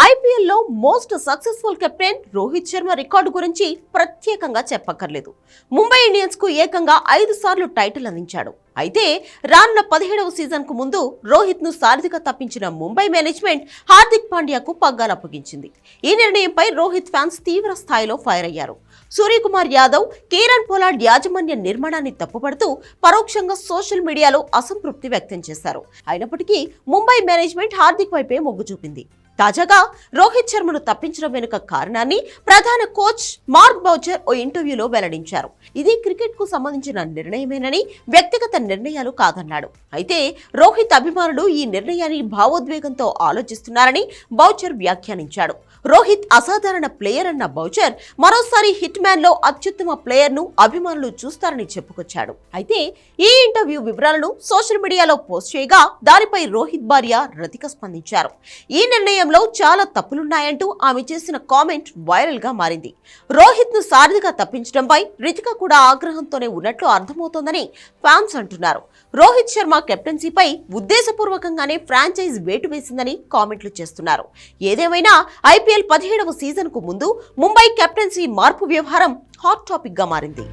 IPL లో most successful captain Rohit Sharma record గురించి ప్రత్యేకంగా చెప్పక్కర్లేదు. ముంబై ఇండియన్స్ కు ఏకంగా 5 సార్లు టైటిల్ అందించాడు. అయితే రానున్న 17వ సీజన్ కు ముందు రోహిత్ ను సారథిగా తప్పించిన ముంబై మేనేజ్మెంట్ హార్దిక్ పాండ్యాకు పగ్గాలు అప్పగించింది. ఈ నిర్ణయంపై రోహిత్ ఫ్యాన్స్ తీవ్ర స్థాయిలో ఫైర్ అయ్యారు. సూర్యకుమార్ యాదవ్, కిరణ్ పోలార్డ్ యాజమాన్య నిర్మాణాన్ని తప్పుపడుతూ పరోక్షంగా సోషల్ మీడియాలో అసంతృప్తి వ్యక్తం చేశారు. అయినప్పటికీ ముంబై మేనేజ్మెంట్ హార్దిక్ వైపే మొగ్గు చూపింది. తాజాగా రోహిత్ శర్మను తప్పించడం వెనుక కారణాన్ని ప్రధాన కోచ్ మార్క్ బౌచర్ ఓ ఇంటర్వ్యూలో వెల్లడించారు. ఇది క్రికెట్ కు సంబంధించిన నిర్ణయమేనని, వ్యక్తిగత నిర్ణయాలు కాదన్నాడు. అయితే రోహిత్ అభిమానులు ఈ నిర్ణయాన్ని భావోద్వేగంతో ఆలోచిస్తున్నారని బౌచర్ వ్యాఖ్యానించాడు. రోహిత్ అసాధారణ ప్లేయర్ అన్న బౌచర్ మరోసారి హిట్ మ్యాన్ లో అత్యుత్తమ ప్లేయర్ ను అభిమానులు చూస్తారని చెప్పుకొచ్చాడు. అయితే ఈ ఇంటర్వ్యూ వివరాలను సోషల్ మీడియాలో పోస్ట్ చేయగా దానిపై రోహిత్ భార్య రతిక స్పందించారు. ఈ నిర్ణయంలో చాలా తప్పులున్నాయంటూ ఆమె చేసిన కామెంట్ వైరల్ గా మారింది. రోహిత్ ను సారథిగా తప్పించడంపై రితిక కూడా ఆగ్రహంతోనే ఉన్నట్లు అర్థమవుతోందని ఫ్యాన్స్ అంటున్నారు. రోహిత్ శర్మ కెప్టెన్సీపై ఉద్దేశపూర్వకంగానే ఫ్రాంచైజ్ వేటు వేసిందని కామెంట్లు చేస్తున్నారు. ఏదేమైనా ఐపీఎల్ 17వ సీజన్ కు ముందు ముంబై కెప్టెన్సీ మార్పు వ్యవహారం హాట్ టాపిక్ గా మారింది.